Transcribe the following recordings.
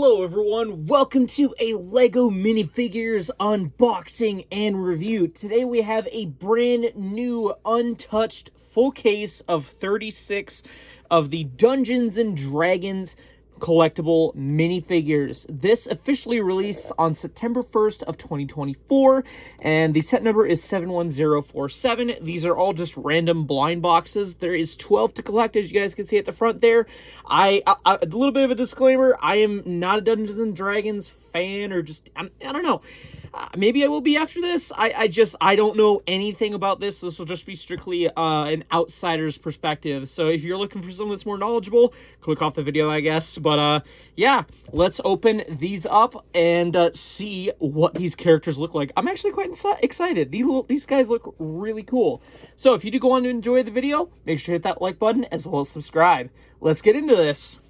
Hello everyone, welcome to a LEGO minifigures unboxing and review. Today we have a brand new untouched full case of 36 of the Dungeons & Dragons collectible minifigures. This officially released on September 1st of 2024, and the set number is 71047. These are all just random blind boxes. There is 12 to collect, as you guys can see at the front there. A little bit of a disclaimer, I am not a Dungeons & Dragons fan, or just, I don't know. Maybe I will be after this. I don't know anything about this. This will just be strictly an outsider's perspective. So if you're looking for someone that's more knowledgeable, click off the video, I guess. But yeah, let's open these up and see what these characters look like. I'm actually quite excited. These guys look really cool. So if you do go on to enjoy the video, make sure to hit that like button as well as subscribe. Let's get into this.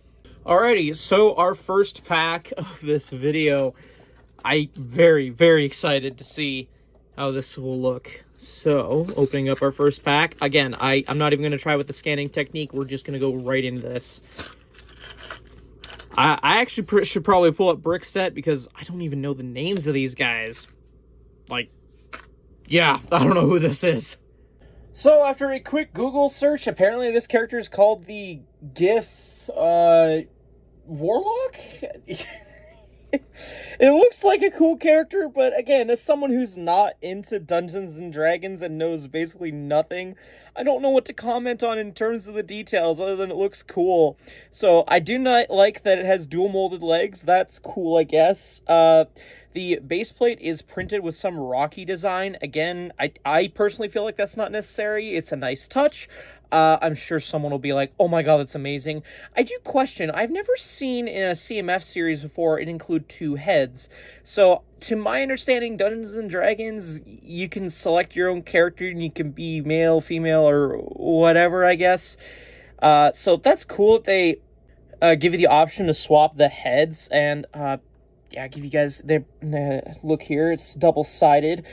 Alrighty, so our first pack of this video. I'm very, very excited to see how this will look. So, opening up our first pack. Again, I'm not even going to try with the scanning technique. We're just going to go right into this. I actually should probably pull up Brickset because I don't even know the names of these guys. Like, yeah, I don't know who this is. So, after a quick Google search, apparently this character is called the GIF Warlock? It looks like a cool character, but again, as someone who's not into Dungeons & Dragons and knows basically nothing, I don't know what to comment on in terms of the details other than it looks cool. So I do not like that it has dual molded legs. That's cool, I guess. The base plate is printed with some rocky design. Again, I personally feel like that's not necessary. It's a nice touch. I'm sure someone will be like, oh my god, that's amazing. I do question, I've never seen in a CMF series before it include two heads. So, to my understanding, Dungeons & Dragons, you can select your own character and you can be male, female, or whatever, I guess. So that's cool that they give you the option to swap the heads, and yeah, I'll give you guys the look here. It's double-sided.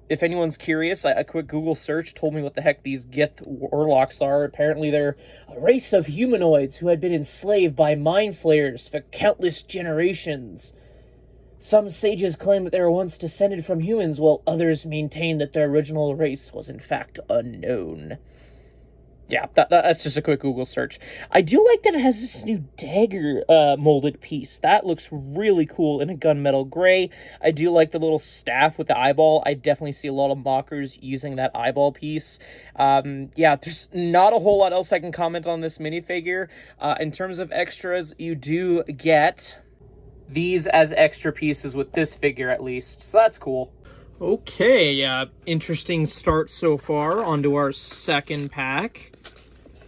If anyone's curious, a quick Google search told me what the heck these GIF Warlocks are. Apparently, they're a race of humanoids who had been enslaved by mind flayers for countless generations. Some sages claim that they were once descended from humans, while others maintain that their original race was in fact unknown. Yeah, that's just a quick Google search. I do like that it has this new dagger molded piece. That looks really cool in a gunmetal gray. I do like the little staff with the eyeball. I definitely see a lot of mockers using that eyeball piece. Yeah, there's not a whole lot else I can comment on this minifigure. In terms of extras, you do get these as extra pieces with this figure at least, so that's cool. Okay, interesting start so far. Onto our second pack.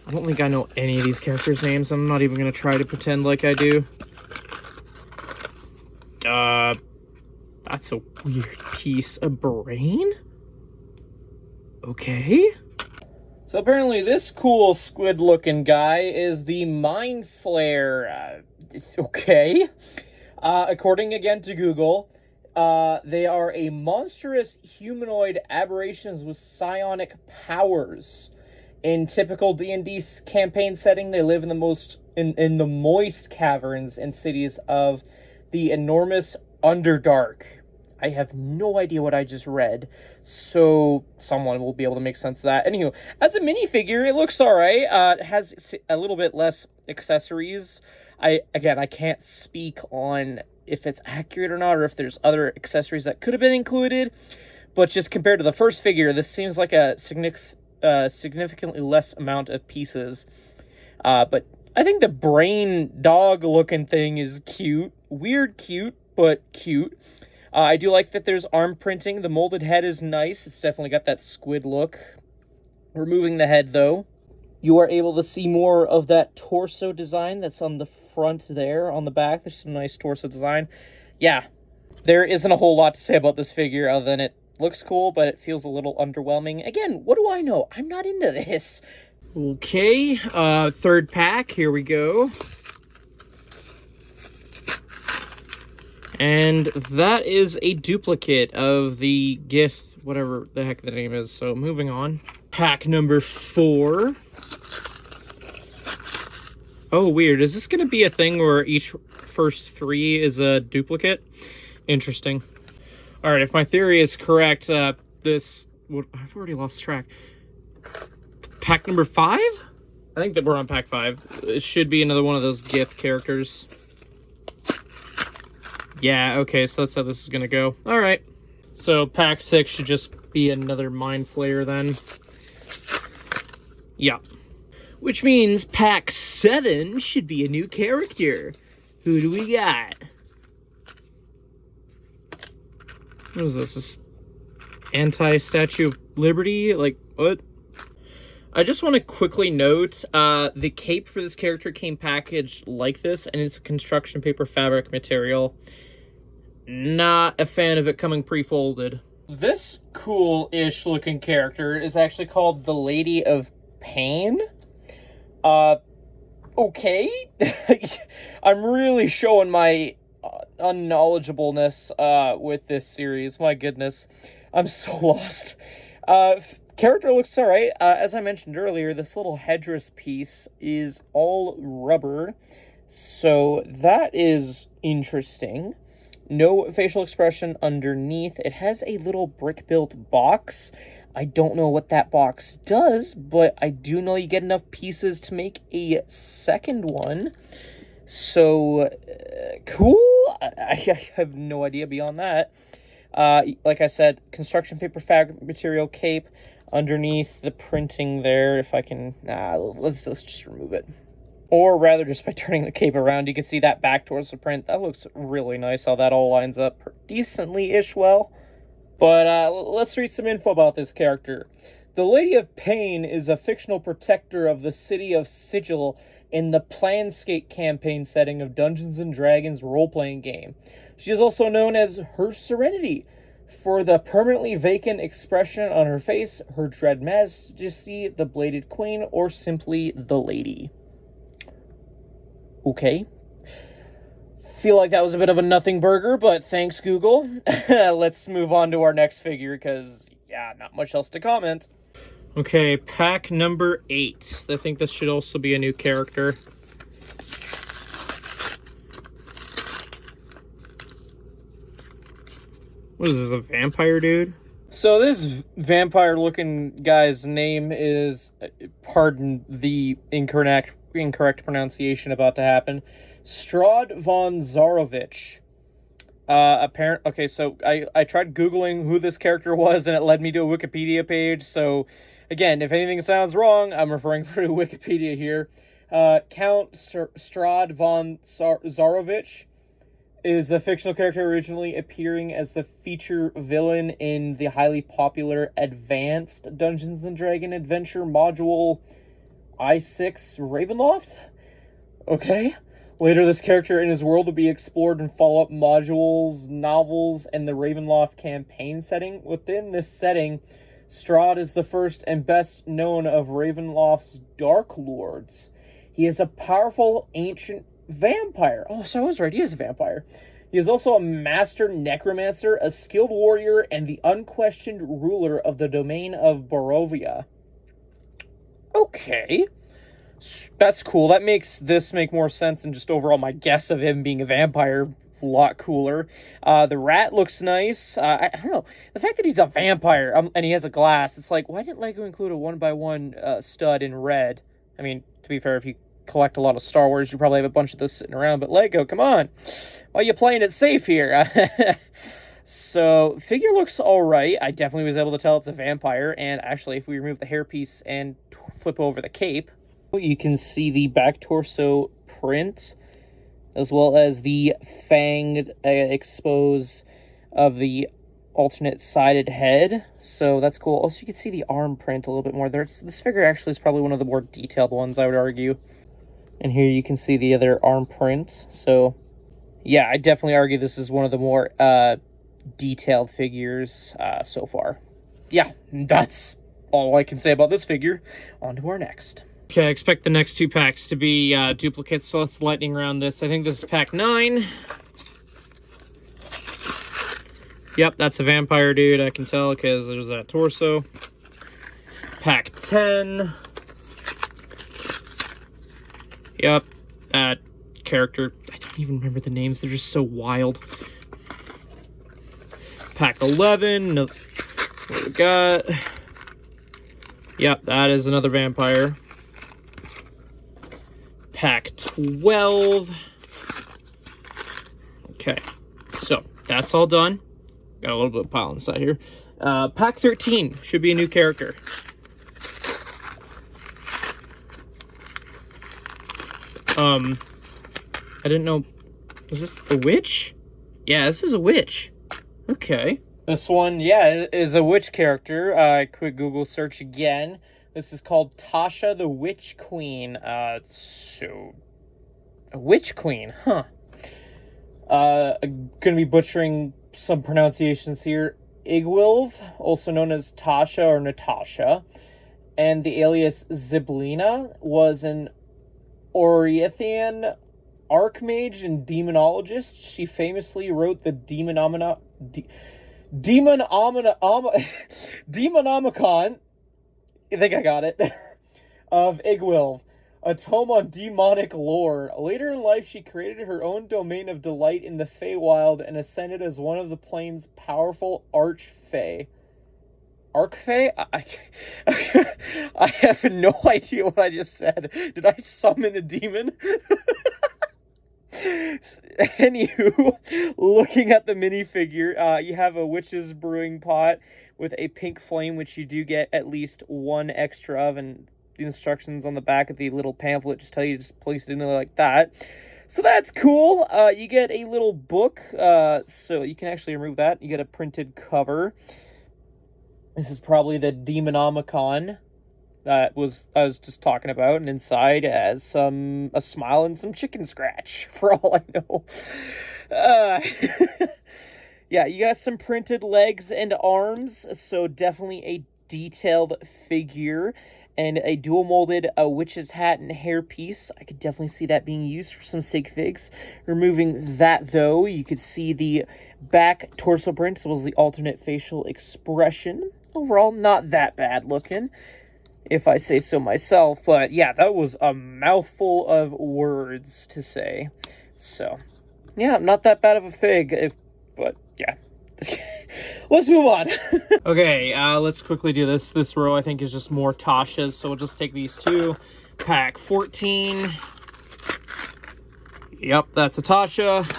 I don't think I know any of these characters' names. I'm not even going to try to pretend like I do. That's a weird piece. A brain? Okay. So apparently this cool squid-looking guy is the Mind Flayer. Okay. According again to Google, they are a monstrous humanoid aberrations with psionic powers. In typical D&D campaign setting, they live in the moist caverns and cities of the enormous Underdark. I have no idea what I just read, so someone will be able to make sense of that. Anywho, as a minifigure, it looks alright. It has a little bit less accessories. I can't speak on if it's accurate or not, or if there's other accessories that could have been included, but just compared to the first figure, this seems like a significantly less amount of pieces. But I think the brain dog looking thing is cute. Weird cute, but cute. I do like that there's arm printing. The molded head is nice. It's definitely got that squid look. Removing the head, though, you are able to see more of that torso design that's on the front there. On the back, there's some nice torso design. Yeah, there isn't a whole lot to say about this figure other than it looks cool, but it feels a little underwhelming. Again, what do I know? I'm not into this. Okay, third pack. Here we go. And that is a duplicate of the GIF, whatever the heck the name is. So moving on. Pack number 4. Oh, weird. Is this going to be a thing where each first 3 is a duplicate. Interesting. All right, if my theory is correct, I've already lost track. Pack number 5? I think that we're on pack 5. It should be another one of those GIF characters. Yeah, okay, so that's how this is gonna go. All right. So pack 6 should just be another Mind Flayer then. Yeah. Which means pack 7 should be a new character. Who do we got? What is this? This anti-Statue of Liberty? Like, what? I just want to quickly note, the cape for this character came packaged like this, and it's a construction paper fabric material. Not a fan of it coming pre-folded. This cool-ish looking character is actually called the Lady of Pain. Okay. I'm really showing my unknowledgeableness with this series. My goodness. I'm so lost. Character looks alright. As I mentioned earlier, this little headdress piece is all rubber. So that is interesting. No facial expression underneath. It has a little brick-built box. I don't know what that box does, but I do know you get enough pieces to make a second one. So, cool. I have no idea beyond that. Like I said, construction paper fabric material cape underneath the printing there. If I can, let's just remove it. Or rather, just by turning the cape around, you can see that back towards the print. That looks really nice, how that all lines up decently-ish well. But let's read some info about this character. The Lady of Pain is a fictional protector of the city of Sigil in the Planscape campaign setting of Dungeons & Dragons role-playing game. She is also known as Her Serenity for the permanently vacant expression on her face, her dread majesty, the Bladed Queen, or simply the Lady. Okay. Feel like that was a bit of a nothing burger, but thanks, Google. Let's move on to our next figure, because, yeah, not much else to comment. Okay, pack number 8. I think this should also be a new character. What is this, a vampire dude? So this vampire-looking guy's name is, pardon the incorrect pronunciation about to happen, Strahd von Zarovich. Okay, so I tried Googling who this character was, and it led me to a Wikipedia page, so again, if anything sounds wrong, I'm referring to Wikipedia here. Count Strahd von Zarovich is a fictional character originally appearing as the feature villain in the highly popular Advanced Dungeons & Dragons Adventure module I6 Ravenloft? Okay. Later, this character and his world will be explored in follow-up modules, novels, and the Ravenloft campaign setting. Within this setting, Strahd is the first and best known of Ravenloft's Dark Lords. He is a powerful ancient vampire. Oh, so I was right, he is a vampire. He is also a master necromancer, a skilled warrior, and the unquestioned ruler of the domain of Barovia. Okay. That's cool. That makes this make more sense than just overall my guess of him being a vampire. A lot cooler. The rat looks nice. I don't know. The fact that he's a vampire and he has a glass, it's like, why didn't LEGO include a 1x1 stud in red? I mean, to be fair, if you collect a lot of Star Wars, you probably have a bunch of those sitting around, but LEGO, come on. Why are you playing it safe here? So, figure looks alright. I definitely was able to tell it's a vampire, and actually, if we remove the hairpiece and flip over the cape, you can see the back torso print, as well as the fanged expose of the alternate sided head. So that's cool. Also, you can see the arm print a little bit more there. This figure actually is probably one of the more detailed ones, I would argue. And here you can see the other arm print. So, yeah, I definitely argue this is one of the more detailed figures so far. Yeah, that's all I can say about this figure. On to our next. Okay, I expect the next 2 packs to be duplicates, so let's lightning round this. I think this is pack 9. Yep, that's a vampire dude, I can tell, because there's that torso. Pack 10. Yep, that character, don't even remember the names. They're just so wild. Pack 11. No, what we got? Yep, that is another vampire. Pack 12. Okay, so that's all done. Got a little bit of pile inside here. Pack 13 should be a new character. I didn't know. Is this the witch? Yeah, this is a witch. Okay. This one, yeah, is a witch character. Quick Google search again. This is called Tasha the Witch Queen. So a witch queen, huh? Gonna be butchering some pronunciations here. Igwilv, also known as Tasha or Natasha, and the alias Zyblina, was an Orythian archmage and demonologist. She famously wrote the Demonomicon, I think I got it, of Igwilv, a tome on demonic lore. Later in life, she created her own domain of delight in the Feywild and ascended as one of the plane's powerful archfey. Archfey? I have no idea what I just said. Did I summon a demon? Anywho, looking at the minifigure, you have a witch's brewing pot with a pink flame, which you do get at least one extra of, and the instructions on the back of the little pamphlet just tell you to just place it in there like that. So that's cool. You get a little book, so you can actually remove that. You get a printed cover. This is probably the Demonomicon that I was just talking about, and inside has a smile and some chicken scratch, for all I know. Yeah, you got some printed legs and arms, so definitely a detailed figure, and a dual molded witch's hat and hairpiece. I could definitely see that being used for some sig figs. Removing that, though, you could see the back torso print, as well as the alternate facial expression. Overall, not that bad looking, if I say so myself. But yeah, that was a mouthful of words to say. So, yeah, not that bad of a fig, but yeah. Let's move on. Okay, let's quickly do this. This row, I think, is just more Tasha's, so we'll just take these two. Pack 14. Yep, that's a Tasha.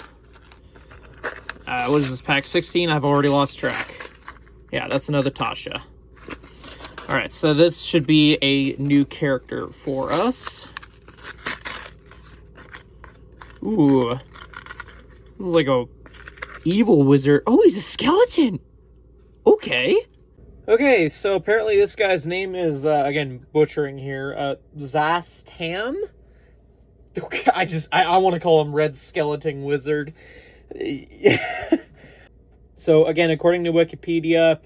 What is this, pack 16? I've already lost track. Yeah, that's another Tasha. Alright, so this should be a new character for us. Ooh. It was like a evil wizard. Oh, he's a skeleton! Okay. Okay, so apparently this guy's name is, again, butchering here, Zastam? Okay, I want to call him Red Skeleton Wizard. So, again, according to Wikipedia,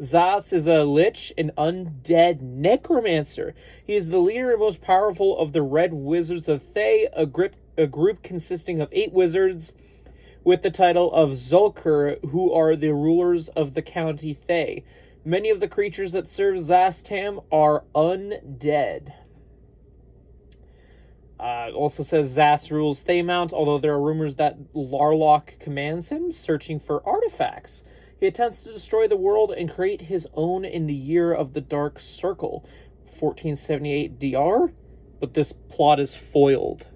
Zas is a lich, an undead necromancer. He is the leader and most powerful of the Red Wizards of Thay, a group consisting of 8 wizards with the title of Zulkur, who are the rulers of the county Thay. Many of the creatures that serve Zastam are undead. Also says Zas rules Thaymount, although there are rumors that Larlock commands him, searching for artifacts. He attempts to destroy the world and create his own in the year of the Dark Circle, 1478 DR, but this plot is foiled.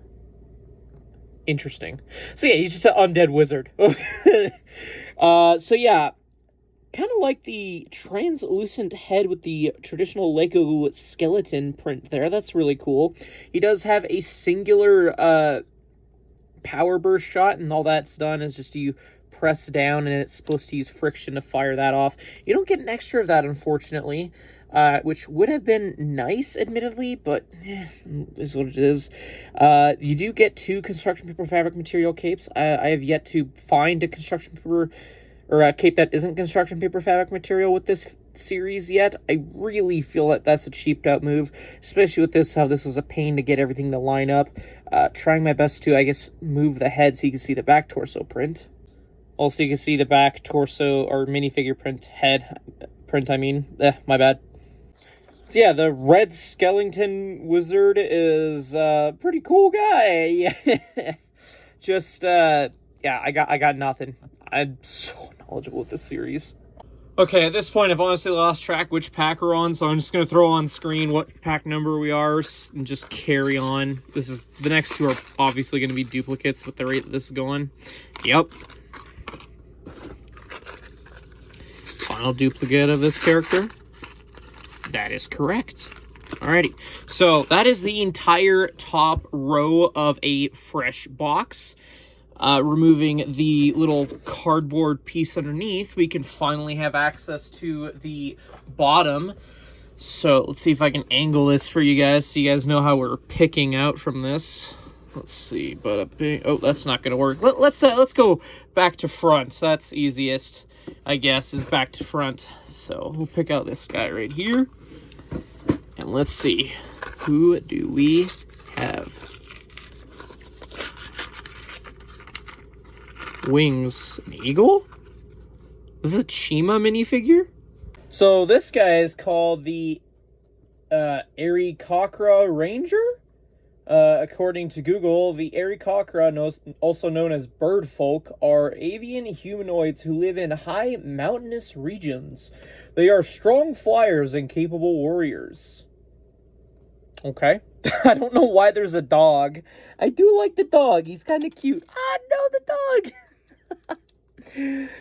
Interesting. So yeah, he's just an undead wizard. So yeah, kind of like the translucent head with the traditional Lego skeleton print there. That's really cool. He does have a singular power burst shot, and all that's done is just you press down, and it's supposed to use friction to fire that off. You don't get an extra of that, unfortunately, which would have been nice, admittedly, but is what it is. You do get 2 construction paper fabric material capes. I have yet to find a construction paper or a cape that isn't construction paper fabric material with this series yet. I really feel that that's a cheaped out move, especially with this, how this was a pain to get everything to line up. Trying my best to, I guess, move the head so you can see the back torso print. Also, you can see the back torso or minifigure print head print, my bad. So yeah, the Red Skeleton Wizard is a pretty cool guy. Just, yeah, I got nothing. I'm so knowledgeable with this series. Okay, at this point, I've honestly lost track which pack we're on, so I'm just going to throw on screen what pack number we are and just carry on. The next two are obviously going to be duplicates with the rate that this is going. Yep. Final duplicate of this character. That is correct. Alrighty, so that is the entire top row of a fresh box. Removing the little cardboard piece underneath, we can finally have access to the bottom. So let's see if I can angle this for you guys so you guys know how we're picking out from this. Let's see, oh, that's not gonna work. Let's go back to front. That's easiest, I guess, is back to front. So we'll pick out this guy right here. And let's see, who do we have? Wings. An eagle? Is this a Chima minifigure? So this guy is called the Arykra Ranger. According to Google, the Arykra, also known as bird folk, are avian humanoids who live in high mountainous regions. They are strong flyers and capable warriors. Okay. I don't know why there's a dog. I do like the dog. He's kind of cute. Ah, no, the dog!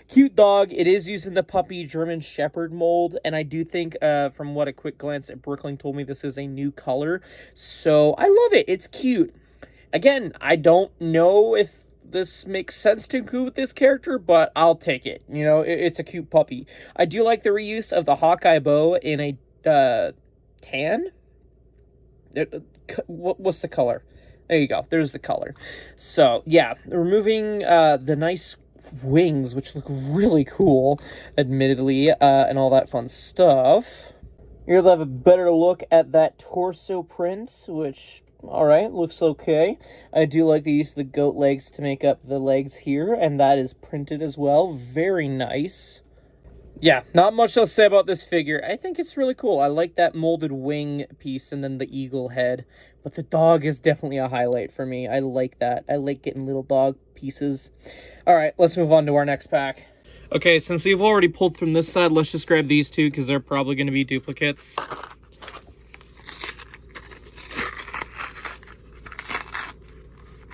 Cute dog. It is using the puppy German Shepherd mold, and I do think, from what a quick glance at Brooklyn told me, this is a new color. So I love it. It's cute. Again, I don't know if this makes sense to include with this character, but I'll take it. You know, it's a cute puppy. I do like the reuse of the Hawkeye bow in a tan. What's the color? There you go. There's the color. So, yeah, removing the nice wings, which look really cool, admittedly, and all that fun stuff. You're able to have a better look at that torso print, which, alright, looks okay. I do like the use of the goat legs to make up the legs here, and that is printed as well. Very nice. Yeah, not much else to say about this figure. I think it's really cool. I like that molded wing piece and then the eagle head. But the dog is definitely a highlight for me. I like that. I like getting little dog pieces. All right, let's move on to our next pack. Okay, since you've already pulled from this side, let's just grab these two because they're probably going to be duplicates.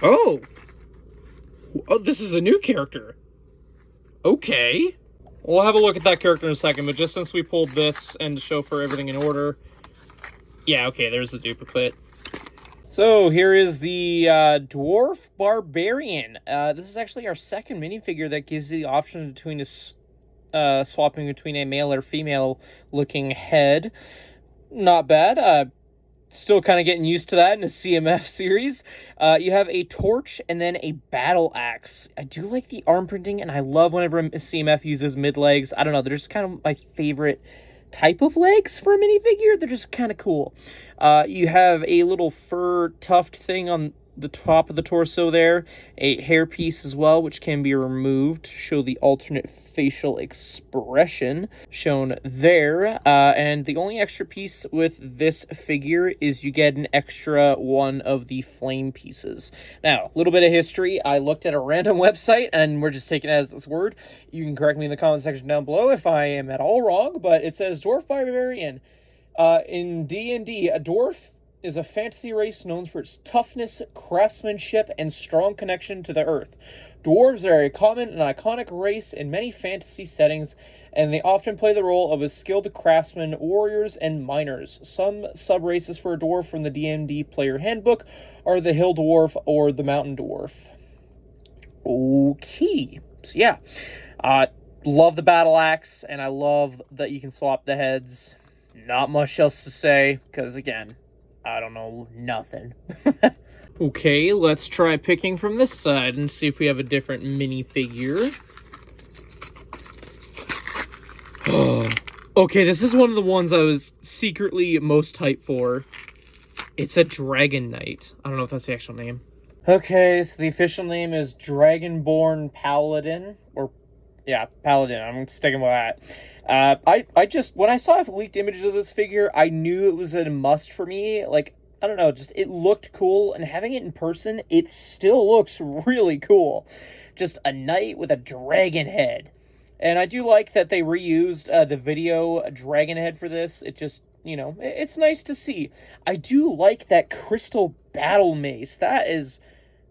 Oh! Oh, this is a new character. Okay. We'll have a look at that character in a second, but just since we pulled this and to show for everything in order... Yeah, okay, there's the duplicate. So, here is the Dwarf Barbarian. This is actually our second minifigure that gives you the option between swapping between a male or female-looking head. Not bad. Still kind of getting used to that in a CMF series. You have a torch and then a battle axe. I do like the arm printing, and I love whenever a CMF uses mid-legs. I don't know, they're just kind of my favorite type of legs for a minifigure. They're just kind of cool. You have a little fur tuft thing on the top of the torso there, a hairpiece as well, which can be removed to show the alternate facial expression shown there. And the only extra piece with this figure is you get an extra one of the flame pieces. Now, a little bit of history. I looked at a random website, and we're just taking it as this word. You can correct me in the comment section down below if I am at all wrong, but it says Dwarf Barbarian. In D&D, a dwarf is a fantasy race known for its toughness, craftsmanship, and strong connection to the earth. Dwarves are a common and iconic race in many fantasy settings, and they often play the role of a skilled craftsmen, warriors, and miners. Some sub-races for a dwarf from the D&D player handbook are the hill dwarf or the mountain dwarf. Okay, so yeah, love the battle axe, and I love that you can swap the heads. Not much else to say, because again, I don't know nothing. Okay, let's try picking from this side and see if we have a different minifigure. Okay, this is one of the ones I was secretly most hyped for. It's a Dragon Knight. I don't know if that's the actual name. Okay, so the official name is Dragonborn Paladin, or yeah, Paladin. I'm sticking with that. I just, when I saw leaked images of this figure, I knew it was a must for me. Like, I don't know, just it looked cool, and having it in person, it still looks really cool. Just a knight with a dragon head. And I do like that they reused the video dragon head for this. It just, you know, it's nice to see. I do like that crystal battle mace. That is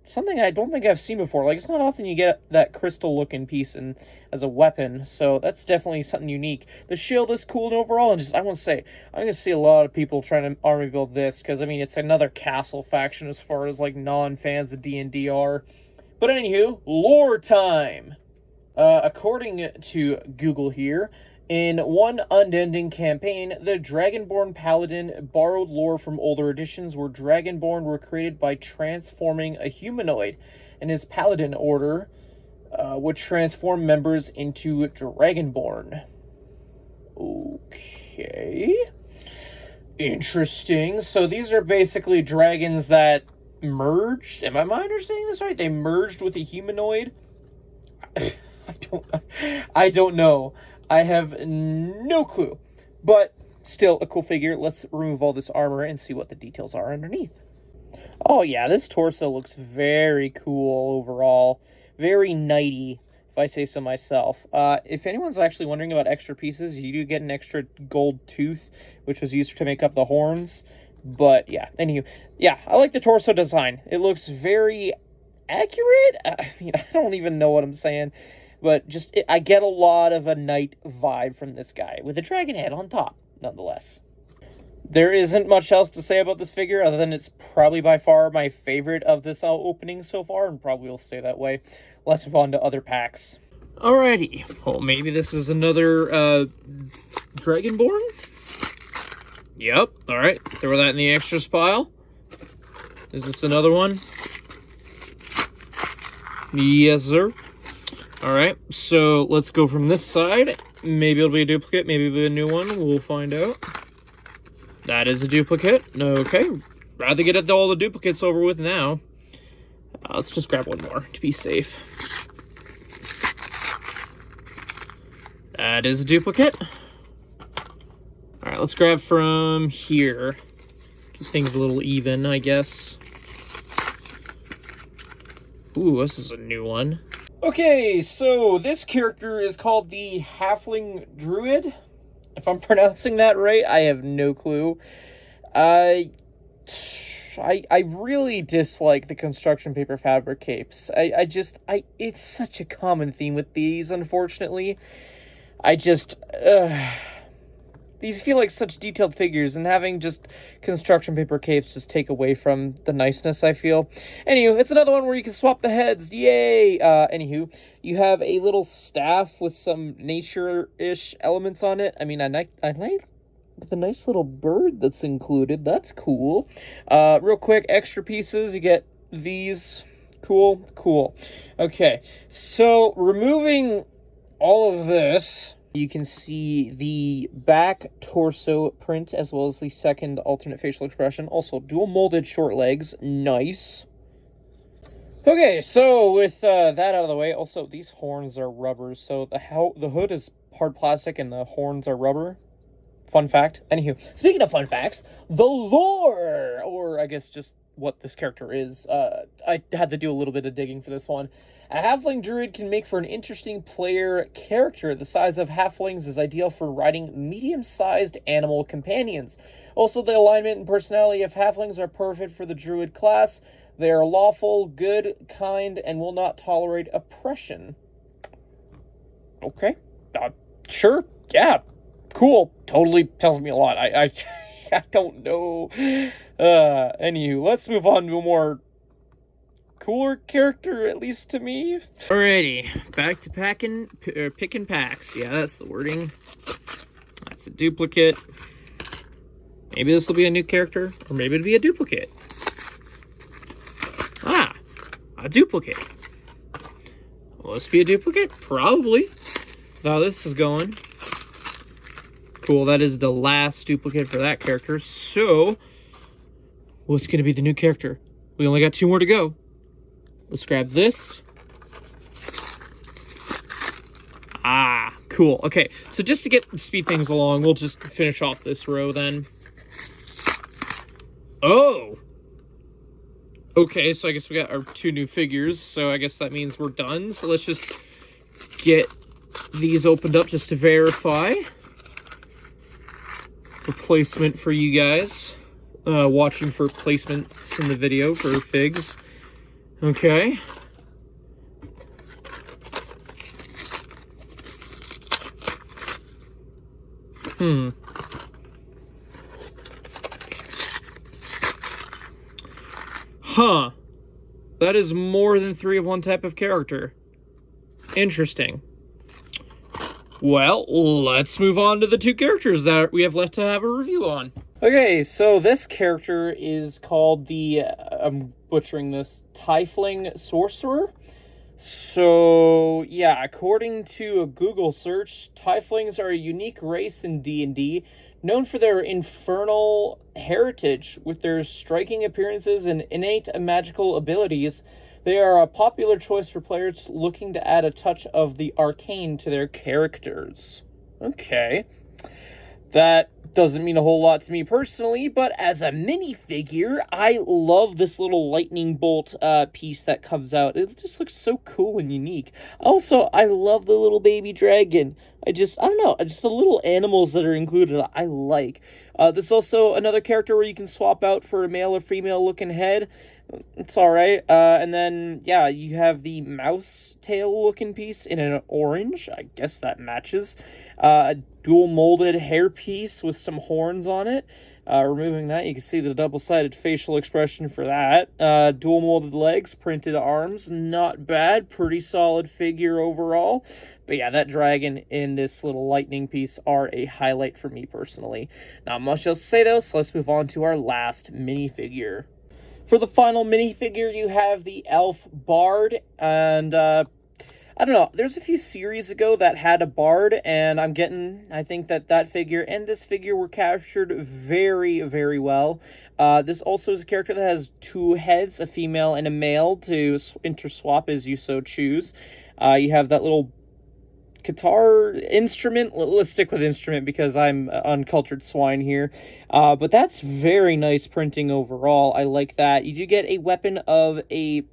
something I don't think I've seen before. Like, it's not often you get that crystal-looking piece as a weapon, so that's definitely something unique. The shield is cool and overall, and just, I want to say, I'm going to see a lot of people trying to army build this, because, I mean, it's another castle faction as far as, like, non-fans of D&D are. But anywho, lore time! According to Google here, in one unending campaign, the Dragonborn Paladin borrowed lore from older editions where Dragonborn were created by transforming a humanoid, and his Paladin order would transform members into Dragonborn. Okay. Interesting. So these are basically dragons that merged. Am I understanding this right? They merged with a humanoid? I don't know. I have no clue. But still a cool figure. Let's remove all this armor and see what the details are underneath. Oh yeah, this torso looks very cool overall. Very knighty, if I say so myself. If anyone's actually wondering about extra pieces, you do get an extra gold tooth, which was used to make up the horns. But yeah, anywho, yeah, I like the torso design. It looks very accurate. I mean, I don't even know what I'm saying. But just, I get a lot of a knight vibe from this guy, with a dragon head on top, nonetheless. There isn't much else to say about this figure, other than it's probably by far my favorite of this opening so far, and probably will stay that way. Let's move on to other packs. Alrighty. Well, maybe this is another, Dragonborn? Yep, alright. Throw that in the extras pile. Is this another one? Yes, sir. Alright, so let's go from this side. Maybe it'll be a duplicate, maybe it'll be a new one. We'll find out. That is a duplicate. Okay, rather get all the duplicates over with now. Let's just grab one more to be safe. That is a duplicate. Alright, let's grab from here. Keep things a little even, I guess. Ooh, this is a new one. Okay, so this character is called the Halfling Druid. If I'm pronouncing that right, I have no clue. I really dislike the construction paper fabric capes. It's such a common theme with these, unfortunately. These feel like such detailed figures, and having just construction paper capes just take away from the niceness, I feel. Anywho, it's another one where you can swap the heads. Yay! Anywho, you have a little staff with some nature-ish elements on it. I mean, I like the nice little bird that's included. That's cool. Real quick, extra pieces. You get these. Cool. Okay, so removing all of this, you can see the back torso print as well as the second alternate facial expression. Also, dual molded short legs. Nice. Okay, so with that out of the way, also, these horns are rubber. So the hood is hard plastic and the horns are rubber. Fun fact. Anywho, speaking of fun facts, the lore, or I guess just what this character is. I had to do a little bit of digging for this one. A Halfling Druid can make for an interesting player character. The size of Halflings is ideal for riding medium-sized animal companions. Also, the alignment and personality of Halflings are perfect for the Druid class. They are lawful, good, kind, and will not tolerate oppression. Okay. Sure. Yeah. Cool. Totally tells me a lot. I don't know. Anywho, let's move on to a more cooler character, at least to me. Alrighty, back to picking packs. Yeah, that's the wording. That's a duplicate. Maybe this will be a new character, or maybe it'll be a duplicate. Ah, a duplicate. Will this be a duplicate? Probably. How this is going. Cool, that is the last duplicate for that character. So, what's going to be the new character? We only got 2 more to go. Let's grab this. Ah, cool. Okay, so just to speed things along, we'll just finish off this row then. Oh! Okay, so I guess we got our 2 new figures, so I guess that means we're done. So let's just get these opened up just to verify the placement for you guys. Watching for placements in the video for figs. Okay. Huh. That is more than 3 of one type of character. Interesting. Well, let's move on to the 2 characters that we have left to have a review on. Okay, so this character is called the, I'm butchering this, Halfling Sorcerer. So, yeah, according to a Google search, Halflings are a unique race in D&D, known for their infernal heritage. With their striking appearances and innate magical abilities, they are a popular choice for players looking to add a touch of the arcane to their characters. Okay. That doesn't mean a whole lot to me personally, but as a minifigure, I love this little lightning bolt piece that comes out. It just looks so cool and unique. Also, I love the little baby dragon. I don't know, just the little animals that are included, I like. There's also another character where you can swap out for a male or female looking head. It's alright. And then, yeah, you have the mouse tail looking piece in an orange. I guess that matches. A dual molded hair piece with some horns on it. Removing that, you can see the double-sided facial expression for that. Dual molded legs, printed arms, not bad. Pretty solid figure overall. But yeah, that dragon in this little lightning piece are a highlight for me personally. Not much else to say though, so let's move on to our last minifigure. For the final minifigure, you have the Elf Bard, and I don't know, there's a few series ago that had a bard, and I think that figure and this figure were captured very, very well. This also is a character that has 2 heads, a female and a male, to interswap as you so choose. You have that little guitar instrument. Let's stick with instrument because I'm uncultured swine here. But that's very nice printing overall. I like that. You do get a weapon of a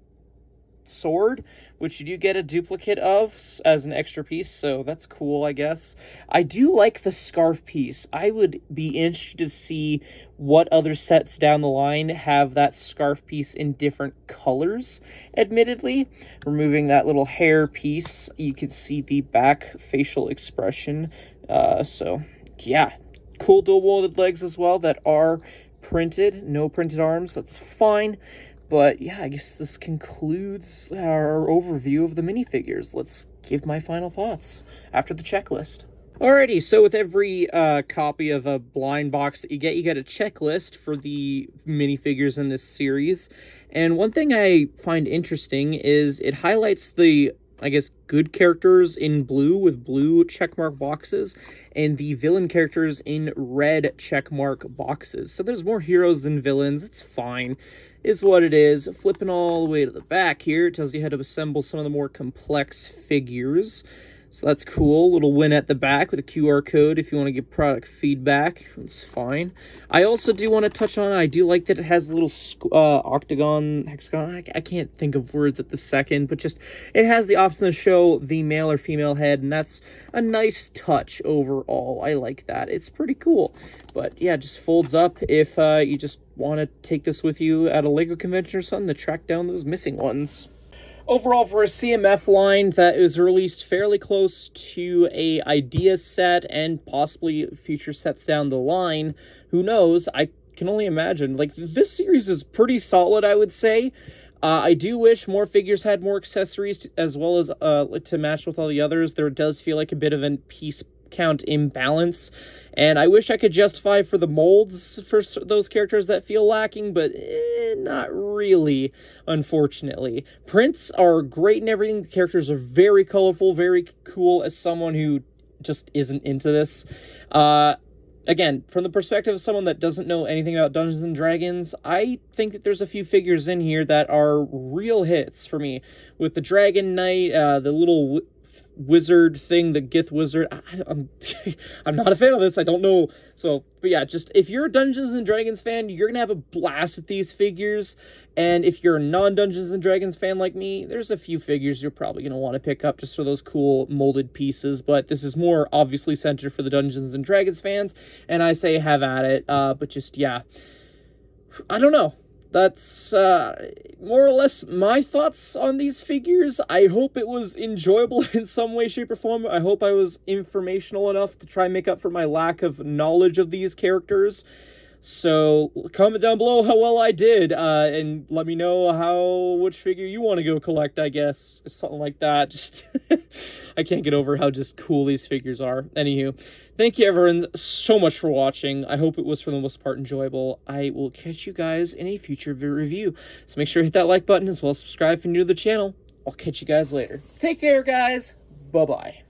sword, which you do get a duplicate of as an extra piece, so that's cool, I guess. I do like the scarf piece. I would be interested to see what other sets down the line have that scarf piece in different colors, admittedly. Removing that little hair piece, you can see the back facial expression. So, yeah. Cool dual-molded legs as well that are printed. No printed arms, that's fine. But yeah, I guess this concludes our overview of the minifigures. Let's give my final thoughts after the checklist. Alrighty, so with every copy of a blind box that you get a checklist for the minifigures in this series. And one thing I find interesting is it highlights the, I guess, good characters in blue with blue checkmark boxes, and the villain characters in red checkmark boxes. So there's more heroes than villains. It's fine. Is what it is. Flipping all the way to the back here, it tells you how to assemble some of the more complex figures. So that's cool. Little win at the back with a QR code if you want to give product feedback. That's fine. I also do want to touch on, I do like that it has a little octagon, hexagon. I can't think of words at the second, but just it has the option to show the male or female head, and that's a nice touch overall. I like that. It's pretty cool. But yeah, it just folds up if you just want to take this with you at a LEGO convention or something to track down those missing ones. Overall, for a CMF line that is released fairly close to a idea set and possibly future sets down the line, who knows, I can only imagine. Like, this series is pretty solid, I would say. I do wish more figures had more accessories as well as to match with all the others. There does feel like a bit of a piece count imbalance, and I wish I could justify for the molds for those characters that feel lacking, but not really, unfortunately. Prints are great and everything. The characters are very colorful, very cool as someone who just isn't into this. Again, from the perspective of someone that doesn't know anything about Dungeons and Dragons, I think that there's a few figures in here that are real hits for me. With the Dragon Knight, the little wizard thing, the GIF wizard. I'm I'm not a fan of this. I don't know. So, but yeah, just if you're a Dungeons and Dragons fan, you're gonna have a blast with these figures. And if you're a non-Dungeons and Dragons fan like me, there's a few figures you're probably gonna want to pick up just for those cool molded pieces. But this is more obviously centered for the Dungeons and Dragons fans, and I say have at it. But just yeah, I don't know. That's more or less my thoughts on these figures. I hope it was enjoyable in some way, shape, or form. I hope I was informational enough to try and make up for my lack of knowledge of these characters. So comment down below how well I did, and let me know which figure you want to go collect, I guess. Something like that. Just I can't get over how just cool these figures are. Anywho, thank you everyone so much for watching. I hope it was for the most part enjoyable. I will catch you guys in a future review. So make sure to hit that like button as well as subscribe if you're new to the channel. I'll catch you guys later. Take care, guys. Bye-bye.